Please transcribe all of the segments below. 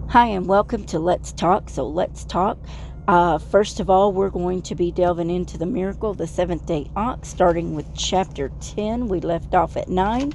Hi, and welcome to Let's Talk. So let's talk. First of all, we're going to be delving into the miracle of the seventh-day ox, starting with chapter 10. We left off at 9,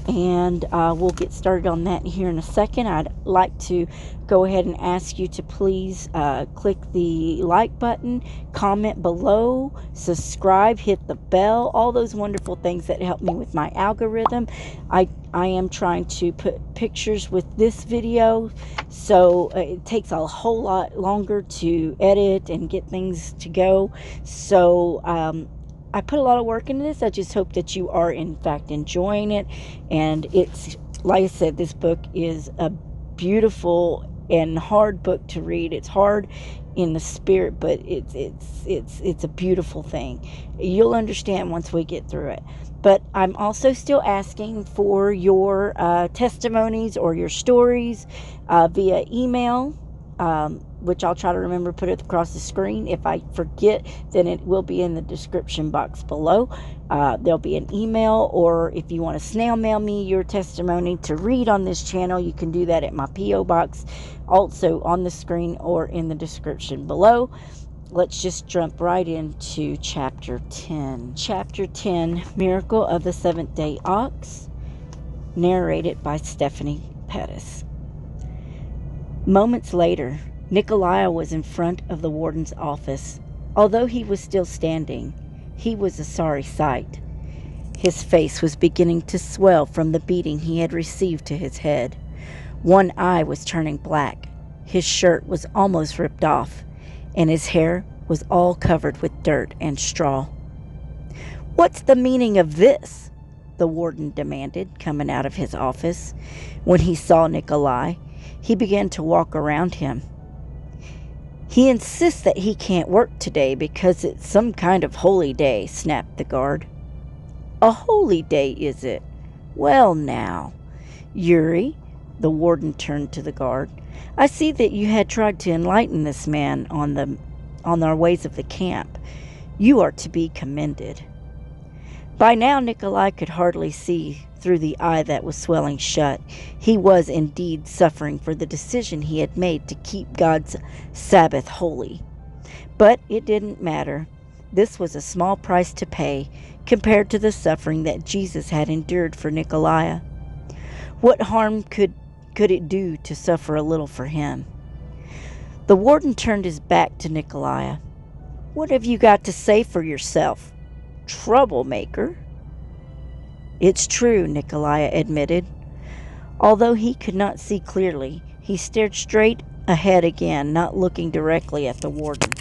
and we'll get started on that here in a second. I'd like to go ahead and ask you to please click the like button, comment below, subscribe, hit the bell, all those wonderful things that help me with my algorithm. I am trying to put pictures with this video, so it takes a whole lot longer to edit and get things to go. So I put a lot of work into this. I just hope that you are in fact enjoying it. And it's, like I said, this book is a beautiful and hard book to read. It's hard in the spirit, but it's a beautiful thing. You'll understand once we get through it. But I'm also still asking for your testimonies or your stories via email, which I'll try to remember to put it across the screen. If I forget, then it will be in the description box below. There'll be an email, or if you want to snail mail me your testimony to read on this channel, you can do that at my P.O. Box, also on the screen or in the description below. Let's just jump right into chapter 10. Chapter 10, Miracle of the Seventh-Day Ox, narrated by Stefanie Pettis. Moments later, Nikolai was in front of the warden's office. Although he was still standing, he was a sorry sight. His face was beginning to swell from the beating he had received to his head. One eye was turning black. His shirt was almost ripped off, and his hair was all covered with dirt and straw. "What's the meaning of this?" the warden demanded, coming out of his office. When he saw Nikolai, he began to walk around him. "He insists that he can't work today because it's some kind of holy day," snapped the guard. "A holy day, is it? Well now, Yuri," the warden turned to the guard, "I see that you had tried to enlighten this man on our ways of the camp. You are to be commended." By now Nikolai could hardly see through the eye that was swelling shut. He was indeed suffering for the decision he had made to keep God's Sabbath holy. But it didn't matter. This was a small price to pay compared to the suffering that Jesus had endured for Nikolai. What harm could it do to suffer a little for him? The warden turned his back to Nikolai. "What have you got to say for yourself? Troublemaker?" "It's true," Nikolai admitted. Although he could not see clearly, he stared straight ahead again, not looking directly at the warden.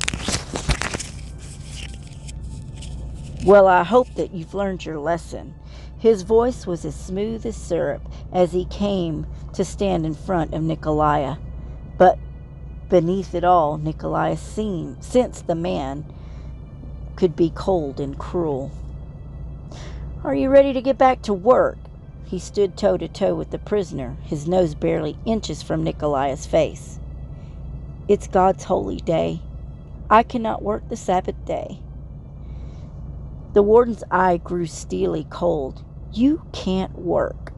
"Well, I hope that you've learned your lesson." His voice was as smooth as syrup as he came to stand in front of Nikolai. But beneath it all, Nikolai sensed the man could be cold and cruel. "Are you ready to get back to work?" He stood toe-to-toe with the prisoner, his nose barely inches from Nikolai's face. "It's God's holy day. I cannot work the Sabbath day." The warden's eye grew steely cold. "You can't work?"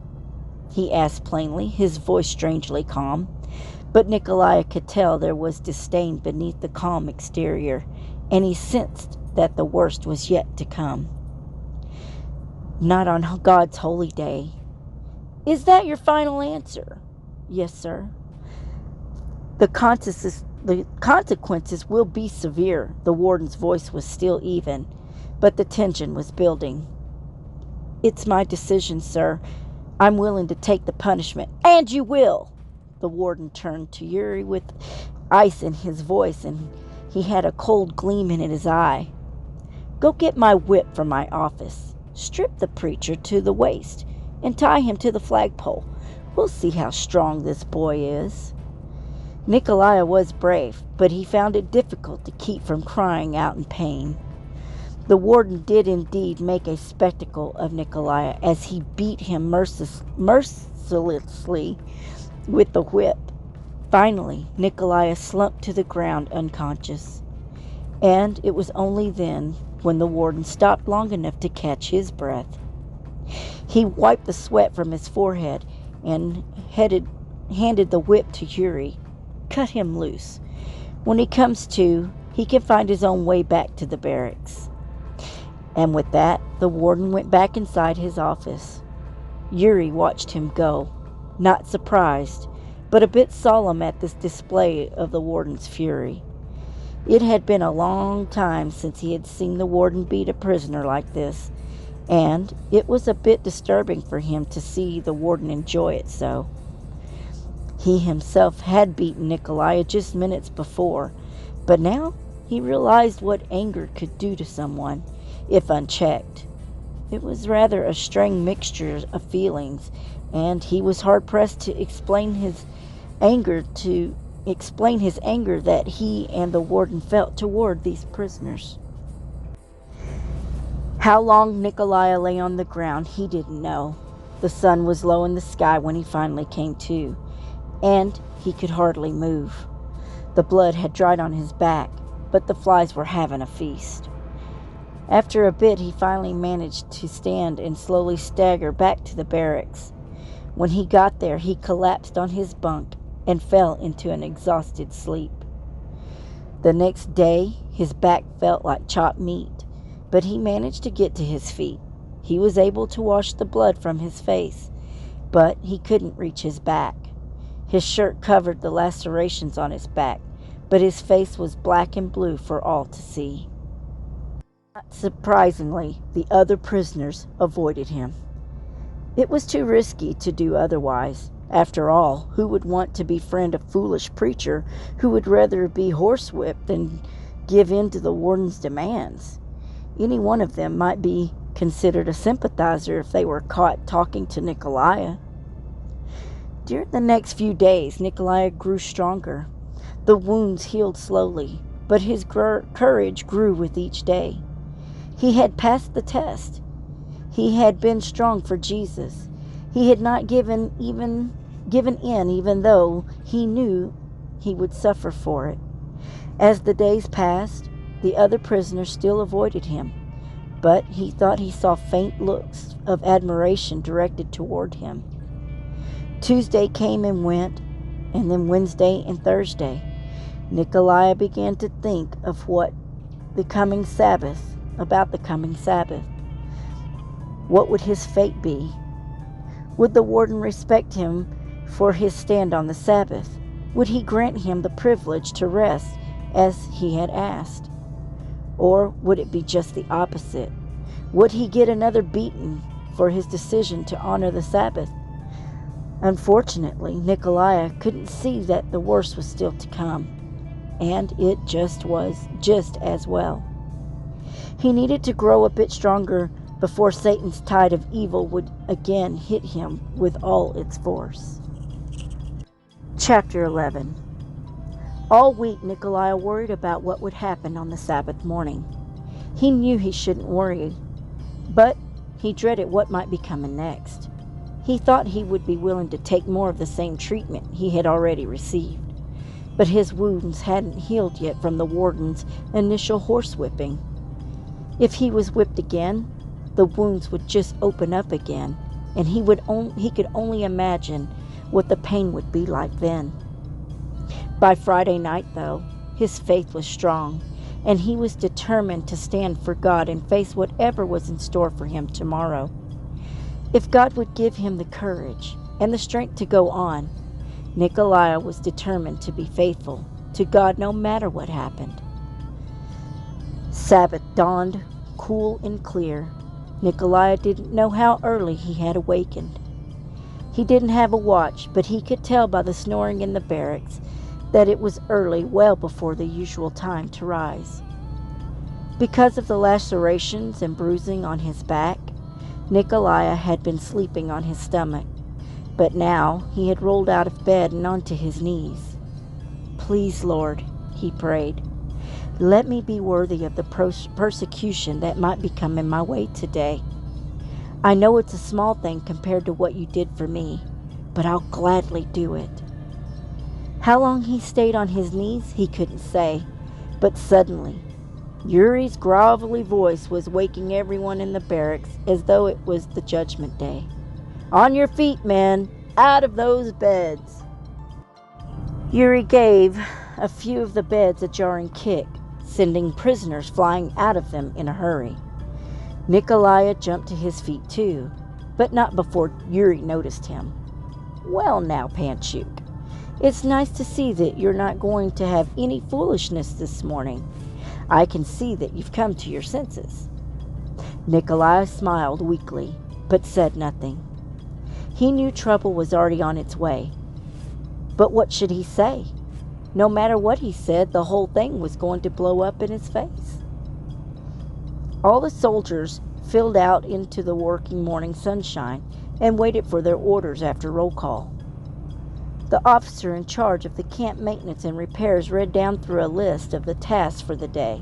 he asked plainly, his voice strangely calm. But Nikolai could tell there was disdain beneath the calm exterior, and he sensed that the worst was yet to come. "Not on God's holy day." "Is that your final answer?" "Yes, sir." The consequences will be severe." The warden's voice was still even, but the tension was building. "It's my decision, sir. I'm willing to take the punishment." "And you will!" The warden turned to Yuri with ice in his voice, and he had a cold gleam in his eye. "Go get my whip from my office. Strip the preacher to the waist and tie him to the flagpole. We'll see how strong this boy is." Nikolai was brave, but he found it difficult to keep from crying out in pain. The warden did indeed make a spectacle of Nikolai as he beat him mercilessly with the whip. Finally, Nikolai slumped to the ground unconscious, and it was only then when the warden stopped long enough to catch his breath. He wiped the sweat from his forehead and headed handed the whip to Yuri. "Cut him loose. When he comes to, he can find his own way back to the barracks." And with that, the warden went back inside his office. Yuri watched him go, not surprised, but a bit solemn at this display of the warden's fury. It had been a long time since he had seen the warden beat a prisoner like this, and it was a bit disturbing for him to see the warden enjoy it so. He himself had beaten Nikolai just minutes before, but now he realized what anger could do to someone, if unchecked. It was rather a strange mixture of feelings, and he was hard-pressed to explain his anger that he and the warden felt toward these prisoners. How long Nikolai lay on the ground, he didn't know. The sun was low in the sky when he finally came to, and he could hardly move. The blood had dried on his back, but the flies were having a feast. After a bit, he finally managed to stand and slowly stagger back to the barracks. When he got there, he collapsed on his bunk and fell into an exhausted sleep. The next day, his back felt like chopped meat, but he managed to get to his feet. He was able to wash the blood from his face, but he couldn't reach his back. His shirt covered the lacerations on his back, but his face was black and blue for all to see. Not surprisingly, the other prisoners avoided him. It was too risky to do otherwise. After all, who would want to befriend a foolish preacher who would rather be horsewhipped than give in to the warden's demands? Any one of them might be considered a sympathizer if they were caught talking to Nikolai. During the next few days, Nikolai grew stronger. The wounds healed slowly, but his courage grew with each day. He had passed the test. He had been strong for Jesus. He had not given in, even though he knew he would suffer for it. As the days passed, the other prisoners still avoided him, but he thought he saw faint looks of admiration directed toward him. Tuesday came and went, and then Wednesday and Thursday. Nikolai began to think of about the coming Sabbath. What would his fate be? Would the warden respect him for his stand on the Sabbath? Would he grant him the privilege to rest as he had asked? Or would it be just the opposite? Would he get another beating for his decision to honor the Sabbath? Unfortunately, Nikolai couldn't see that the worst was still to come, and it was just as well. He needed to grow a bit stronger before Satan's tide of evil would again hit him with all its force. Chapter 11. All week, Nikolai worried about what would happen on the Sabbath morning. He knew he shouldn't worry, but he dreaded what might be coming next. He thought he would be willing to take more of the same treatment he had already received, but his wounds hadn't healed yet from the warden's initial horsewhipping. If he was whipped again, the wounds would just open up again, and he could only imagine what the pain would be like then. By Friday night, though, his faith was strong, and he was determined to stand for God and face whatever was in store for him tomorrow. If God would give him the courage and the strength to go on, Nikolai was determined to be faithful to God no matter what happened. Sabbath dawned, cool and clear. Nikolai didn't know how early he had awakened. He didn't have a watch, but he could tell by the snoring in the barracks that it was early, well before the usual time to rise. Because of the lacerations and bruising on his back, Nikolai had been sleeping on his stomach, but now he had rolled out of bed and onto his knees. "Please, Lord," he prayed, "let me be worthy of the persecution that might be coming my way today. I know it's a small thing compared to what you did for me, but I'll gladly do it." How long he stayed on his knees, he couldn't say, but suddenly, Yuri's grovelly voice was waking everyone in the barracks as though it was the judgment day. "On your feet, men! Out of those beds!" Yuri gave a few of the beds a jarring kick, sending prisoners flying out of them in a hurry. Nikolai jumped to his feet too, but not before Yuri noticed him. "Well now, Panchuk, it's nice to see that you're not going to have any foolishness this morning. I can see that you've come to your senses." Nikolai smiled weakly, but said nothing. He knew trouble was already on its way. But what should he say? No matter what he said, the whole thing was going to blow up in his face. All the soldiers filed out into the working morning sunshine and waited for their orders after roll call. The officer in charge of the camp maintenance and repairs read down through a list of the tasks for the day.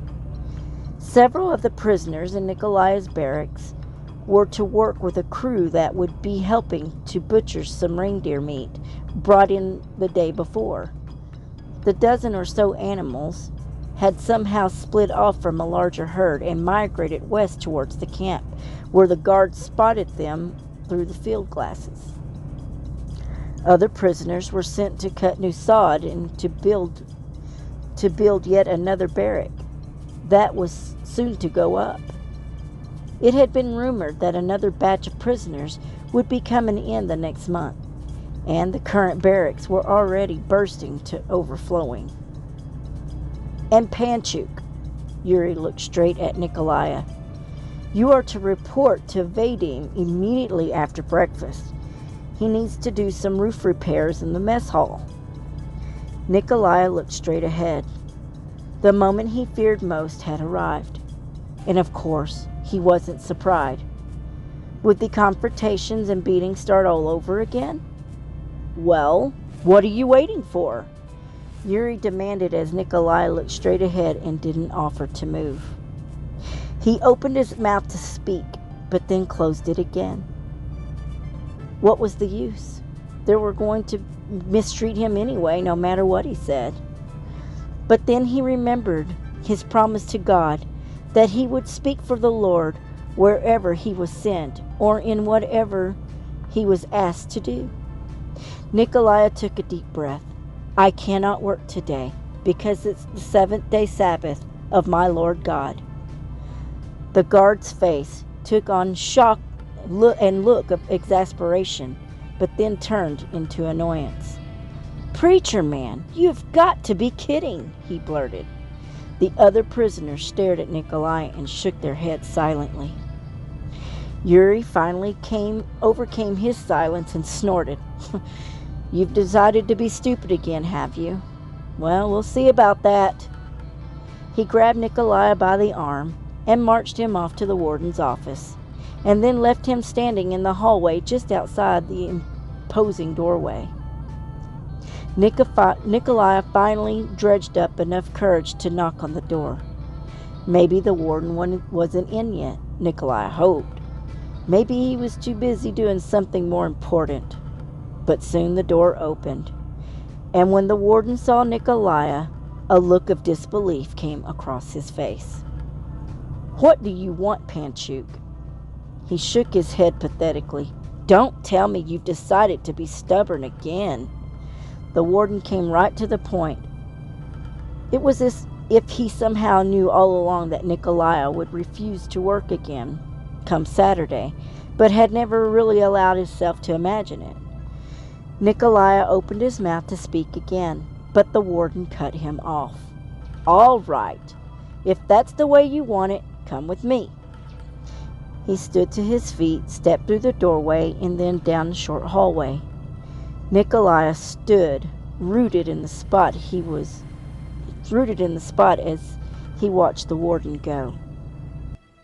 Several of the prisoners in Nikolai's barracks were to work with a crew that would be helping to butcher some reindeer meat brought in the day before. The dozen or so animals had somehow split off from a larger herd and migrated west towards the camp, where the guards spotted them through the field glasses. Other prisoners were sent to cut new sod and to build yet another barrack that was soon to go up. It had been rumored that another batch of prisoners would be coming in the next month, and the current barracks were already bursting to overflowing. "And Panchuk," Yuri looked straight at Nikolai, "you are to report to Vadim immediately after breakfast. He needs to do some roof repairs in the mess hall." Nikolai looked straight ahead. The moment he feared most had arrived, and of course, he wasn't surprised. Would the confrontations and beatings start all over again? "Well, what are you waiting for?" Yuri demanded as Nikolai looked straight ahead and didn't offer to move. He opened his mouth to speak, but then closed it again. What was the use? They were going to mistreat him anyway, no matter what he said. But then he remembered his promise to God that he would speak for the Lord wherever he was sent or in whatever he was asked to do. Nikolai took a deep breath. "I cannot work today because it's the seventh-day Sabbath of my Lord God." The guard's face took on shock and look of exasperation, but then turned into annoyance. "Preacher man, you've got to be kidding," he blurted. The other prisoners stared at Nikolai and shook their heads silently. Yuri finally overcame his silence and snorted. "You've decided to be stupid again, have you? Well, we'll see about that." He grabbed Nikolai by the arm and marched him off to the warden's office, and then left him standing in the hallway just outside the imposing doorway. Nikolai finally dredged up enough courage to knock on the door. Maybe the warden wasn't in yet, Nikolai hoped. Maybe he was too busy doing something more important. But soon the door opened, and when the warden saw Nikolai, a look of disbelief came across his face. "What do you want, Panchuk?" He shook his head pathetically. "Don't tell me you've decided to be stubborn again." The warden came right to the point. It was as if he somehow knew all along that Nikolai would refuse to work again come Saturday, but had never really allowed himself to imagine it. Nikolai opened his mouth to speak again, but the warden cut him off. "All right, if that's the way you want it, come with me." He stood to his feet, stepped through the doorway, and then down the short hallway. Nikolai stood rooted in the spot as he watched the warden go.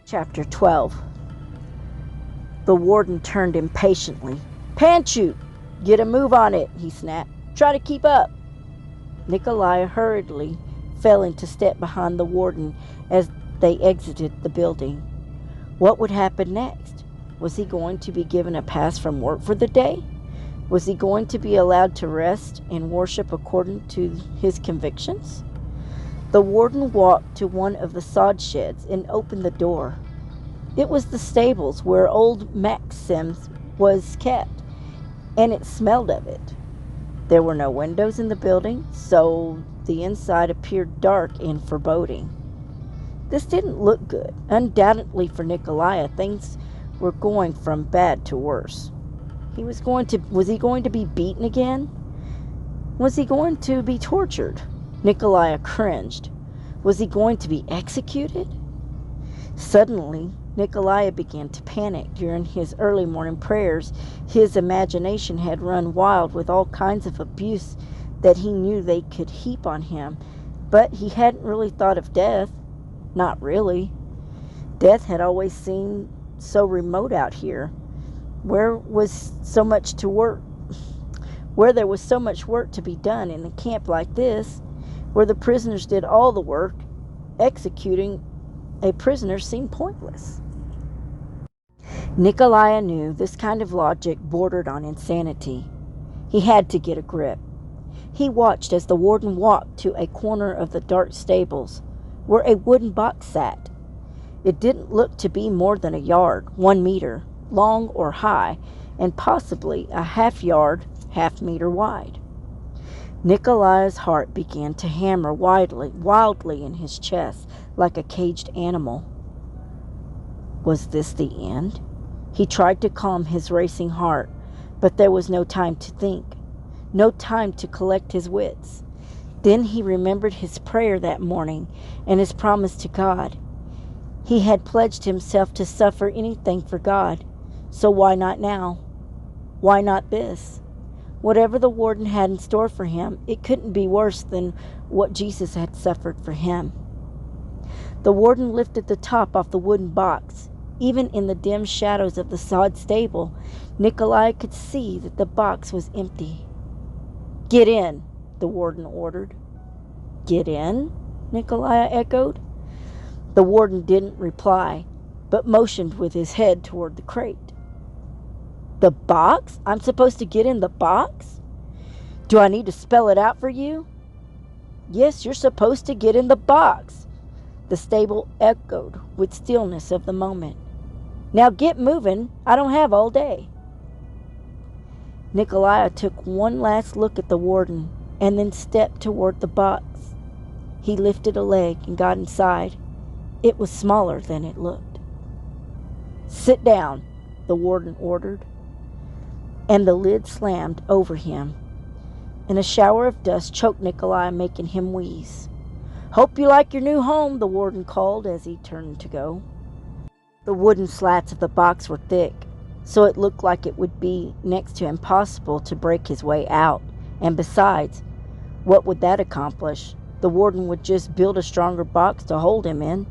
Chapter 12. The warden turned impatiently. "Panchuk, get a move on it," he snapped. "Try to keep up." Nikolai hurriedly fell into step behind the warden as they exited the building. What would happen next? Was he going to be given a pass from work for the day? Was he going to be allowed to rest and worship according to his convictions? The warden walked to one of the sod sheds and opened the door. It was the stables where old Maxim was kept, and it smelled of it. There were no windows in the building, so the inside appeared dark and foreboding. This didn't look good. Undoubtedly for Nikolai, things were going from bad to worse. Was he going to be beaten again? Was he going to be tortured? Nikolai cringed. Was he going to be executed? Suddenly, Nikolai began to panic. During his early morning prayers, his imagination had run wild with all kinds of abuse that he knew they could heap on him, but he hadn't really thought of death. Not really. Death had always seemed so remote out here, where there was so much work to be done in a camp like this, where the prisoners did all the work. Executing a prisoner seemed pointless. Nikolai knew this kind of logic bordered on insanity. He had to get a grip. He watched as the warden walked to a corner of the dark stables, where a wooden box sat. It didn't look to be more than a yard, 1 meter, long or high, and possibly a half-meter wide. Nikolai's heart began to hammer wildly in his chest, like a caged animal. Was this the end? He tried to calm his racing heart, but there was no time to think, no time to collect his wits. Then he remembered his prayer that morning and his promise to God. He had pledged himself to suffer anything for God, so why not now? Why not this? Whatever the warden had in store for him, it couldn't be worse than what Jesus had suffered for him. The warden lifted the top off the wooden box. Even in the dim shadows of the sod stable, Nikolai could see that the box was empty. "Get in," the warden ordered. "Get in?" Nikolai echoed. The warden didn't reply, but motioned with his head toward the crate. "The box? I'm supposed to get in the box? Do I need to spell it out for you?" "Yes, you're supposed to get in the box," the stable echoed with stillness of the moment. "Now get moving. I don't have all day." Nikolai took one last look at the warden and then stepped toward the box. He lifted a leg and got inside. It was smaller than it looked. "Sit down," the warden ordered, and the lid slammed over him, and a shower of dust choked Nikolai, making him wheeze. "Hope you like your new home," the warden called as he turned to go. The wooden slats of the box were thick, so it looked like it would be next to impossible to break his way out. And besides, what would that accomplish? The warden would just build a stronger box to hold him in.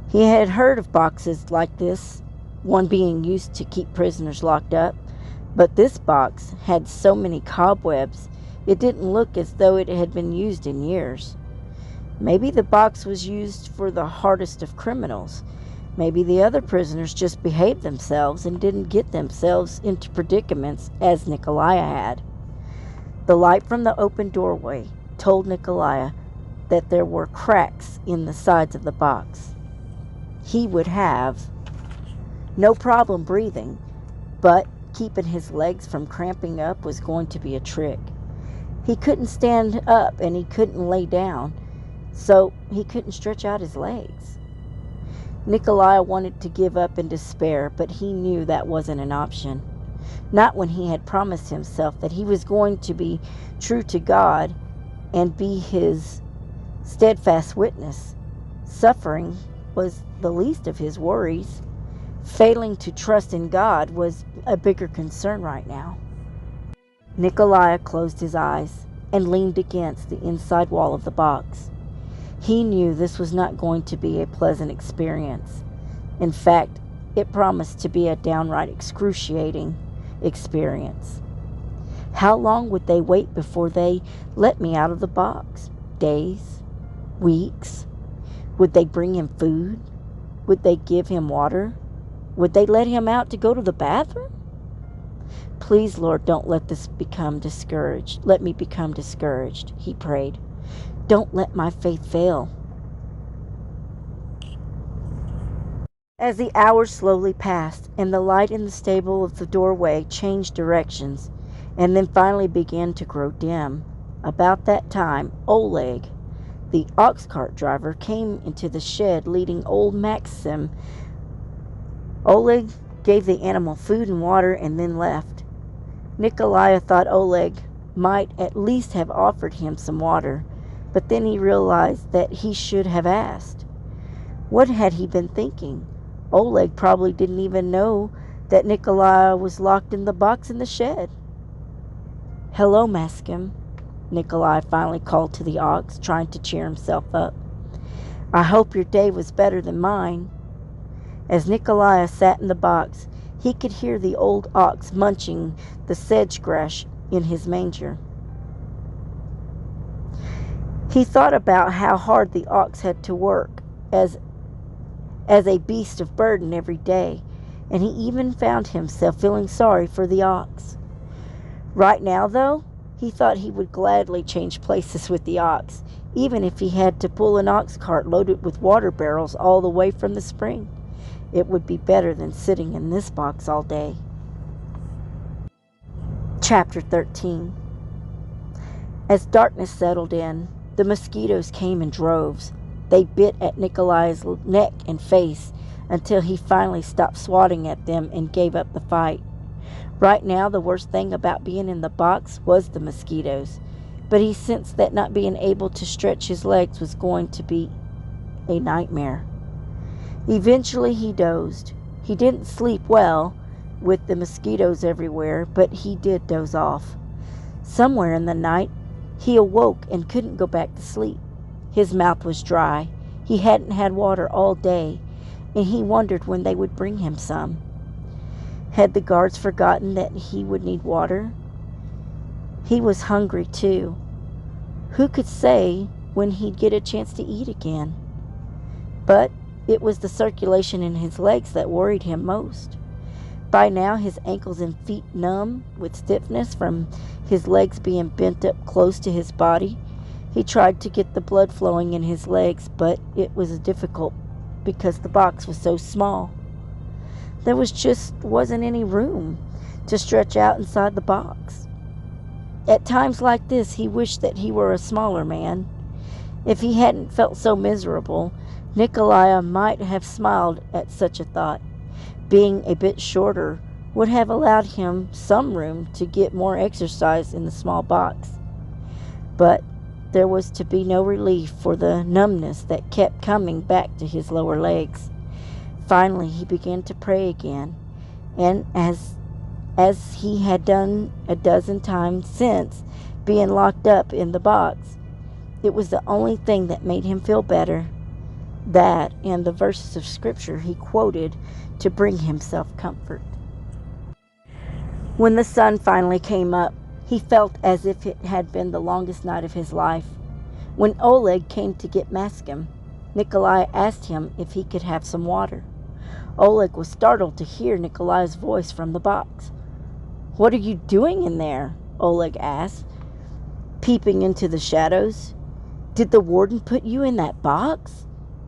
He had heard of boxes like this, one being used to keep prisoners locked up, but this box had so many cobwebs, it didn't look as though it had been used in years. Maybe the box was used for the hardest of criminals. Maybe the other prisoners just behaved themselves and didn't get themselves into predicaments as Nikolai had. The light from the open doorway told Nikolai that there were cracks in the sides of the box. He would have no problem breathing, but keeping his legs from cramping up was going to be a trick. He couldn't stand up and he couldn't lay down, so he couldn't stretch out his legs. Nikolai wanted to give up in despair, but he knew that wasn't an option. Not when he had promised himself that he was going to be true to God and be his steadfast witness. Suffering was the least of his worries. Failing to trust in God was a bigger concern right now. Nikolai closed his eyes and leaned against the inside wall of the box. He knew this was not going to be a pleasant experience. In fact, it promised to be a downright excruciating experience. How long would they wait before they let me out of the box? Days? Weeks? Would they bring him food? Would they give him water? Would they let him out to go to the bathroom? "Please, Lord, don't let this become discouraged. Let me become discouraged," he prayed. "Don't let my faith fail." As the hours slowly passed and the light in the stable of the doorway changed directions, and then finally began to grow dim. About that time, Oleg, the ox cart driver, came into the shed leading old Maxim. Oleg gave the animal food and water and then left. Nikolai thought Oleg might at least have offered him some water, but then he realized that he should have asked. What had he been thinking? Oleg probably didn't even know that Nikolai was locked in the box in the shed. "Hello, Maxim," Nikolai finally called to the ox, trying to cheer himself up. "I hope your day was better than mine." As Nikolai sat in the box, he could hear the old ox munching the sedge grass in his manger. He thought about how hard the ox had to work as a beast of burden every day, and he even found himself feeling sorry for the ox. Right now, though, he thought he would gladly change places with the ox, even if he had to pull an ox cart loaded with water barrels all the way from the spring. It would be better than sitting in this box all day. Chapter 13. As darkness settled in, the mosquitoes came in droves. They bit at Nikolai's neck and face until he finally stopped swatting at them and gave up the fight. Right now, the worst thing about being in the box was the mosquitoes, but he sensed that not being able to stretch his legs was going to be a nightmare. Eventually, he dozed. He didn't sleep well with the mosquitoes everywhere, but he did doze off. Somewhere in the night, he awoke and couldn't go back to sleep. His mouth was dry. He hadn't had water all day, and he wondered when they would bring him some. Had the guards forgotten that he would need water? He was hungry too. Who could say when he'd get a chance to eat again? But it was the circulation in his legs that worried him most. By now, his ankles and feet numb with stiffness from his legs being bent up close to his body. He tried to get the blood flowing in his legs, but it was difficult because the box was so small. There wasn't any room to stretch out inside the box. At times like this, he wished that he were a smaller man. If he hadn't felt so miserable, Nikolai might have smiled at such a thought. Being a bit shorter would have allowed him some room to get more exercise in the small box. But there was to be no relief for the numbness that kept coming back to his lower legs. Finally, he began to pray again, and as he had done a dozen times since being locked up in the box, it was the only thing that made him feel better. That and the verses of scripture he quoted to bring himself comfort. When the sun finally came up, he felt as if it had been the longest night of his life. When Oleg came to get Maxim, Nikolai asked him if he could have some water. Oleg was startled to hear Nikolai's voice from the box. "What are you doing in there?" Oleg asked, peeping into the shadows. "Did the warden put you in that box?"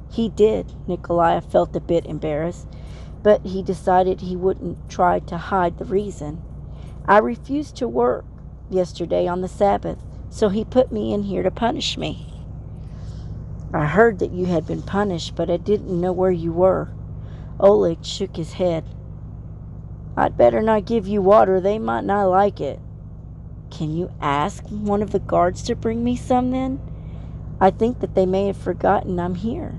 "He did." Nikolai felt a bit embarrassed, but he decided he wouldn't try to hide the reason. "I refused to work yesterday on the Sabbath, so he put me in here to punish me." "I heard that you had been punished, but I didn't know where you were." Oleg shook his head. "I'd better not give you water. They might not like it." "Can you ask one of the guards to bring me some then? I think that they may have forgotten I'm here.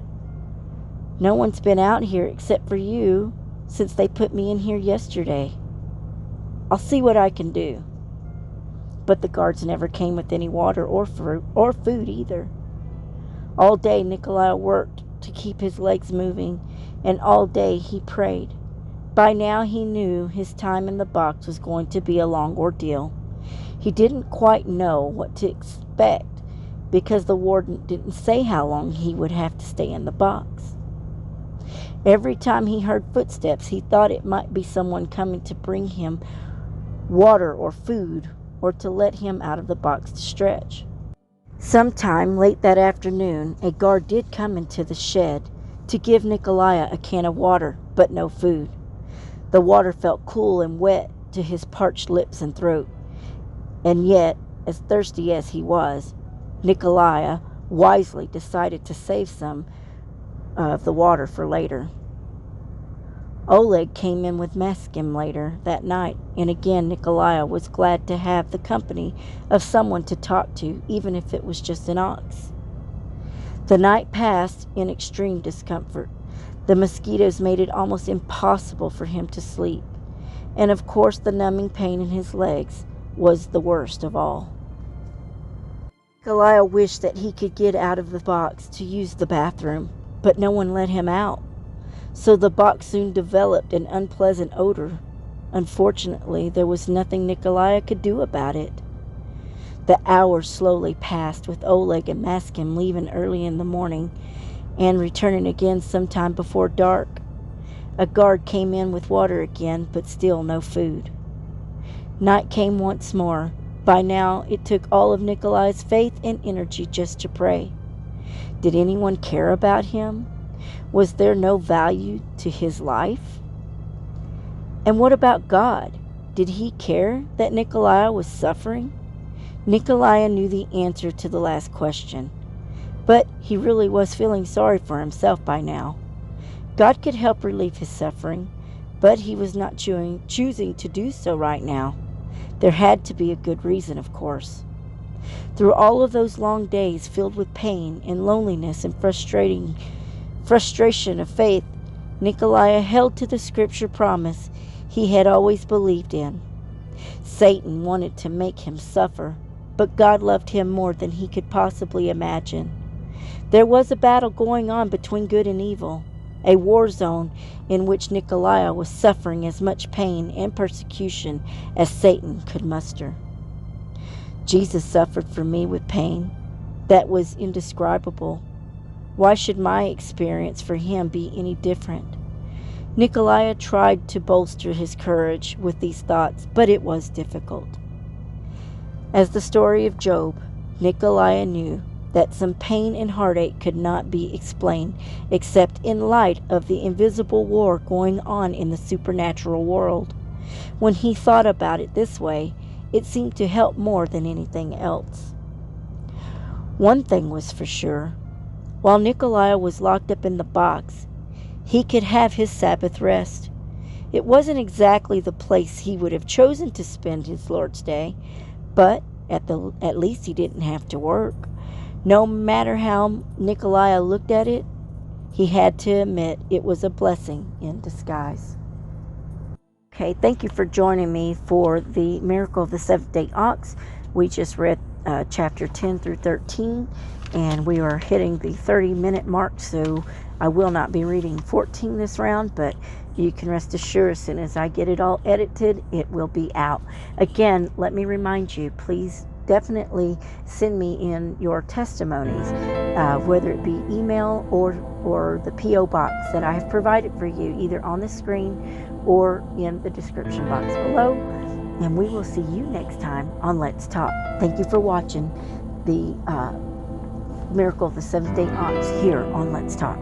No one's been out here except for you since they put me in here yesterday." "I'll see what I can do." But the guards never came with any water or fruit or food either. All day Nikolai worked to keep his legs moving, and all day he prayed. By now he knew his time in the box was going to be a long ordeal. He didn't quite know what to expect because the warden didn't say how long he would have to stay in the box. Every time he heard footsteps, he thought it might be someone coming to bring him water or food or to let him out of the box to stretch. Sometime late that afternoon, a guard did come into the shed to give Nikolai a can of water, but no food. The water felt cool and wet to his parched lips and throat. And yet, as thirsty as he was, Nikolai wisely decided to save some of the water for later. Oleg came in with Maskim later that night, and again Nikolai was glad to have the company of someone to talk to, even if it was just an ox. The night passed in extreme discomfort. The mosquitoes made it almost impossible for him to sleep, and of course the numbing pain in his legs was the worst of all. Nikolai wished that he could get out of the box to use the bathroom, but no one let him out. So the box soon developed an unpleasant odor. Unfortunately, there was nothing Nikolai could do about it. The hours slowly passed, with Oleg and Maskim leaving early in the morning and returning again sometime before dark. A guard came in with water again, but still no food. Night came once more. By now, it took all of Nikolai's faith and energy just to pray. Did anyone care about him? Was there no value to his life? And what about God? Did he care that Nikolai was suffering? Nikolai knew the answer to the last question, but he really was feeling sorry for himself by now. God could help relieve his suffering, but he was not choosing to do so right now. There had to be a good reason, of course. Through all of those long days filled with pain and loneliness and frustration of faith, Nikolai held to the scripture promise he had always believed in. Satan wanted to make him suffer, but God loved him more than he could possibly imagine. There was a battle going on between good and evil, a war zone in which Nikolai was suffering as much pain and persecution as Satan could muster. Jesus suffered for me with pain that was indescribable. Why should my experience for him be any different? Nikolai tried to bolster his courage with these thoughts, but it was difficult. As the story of Job, Nikolai knew that some pain and heartache could not be explained except in light of the invisible war going on in the supernatural world. When he thought about it this way, it seemed to help more than anything else. One thing was for sure. While Nikolai was locked up in the box, he could have his Sabbath rest. It wasn't exactly the place he would have chosen to spend his Lord's Day, but at least he didn't have to work. No matter how Nikolai looked at it, he had to admit it was a blessing in disguise. Okay, thank you for joining me for the Miracle of the Seventh-day Ox. We just read chapter 10 through 13, and we are hitting the 30-minute mark, so I will not be reading 14 this round, but you can rest assured as soon as I get it all edited, it will be out. Again, let me remind you, please definitely send me in your testimonies, whether it be email or the P.O.Box that I have provided for you, either on the screen or in the description box below. And we will see you next time on Let's Talk. Thank you for watching the Miracle of the Seventh-day Ox here on Let's Talk.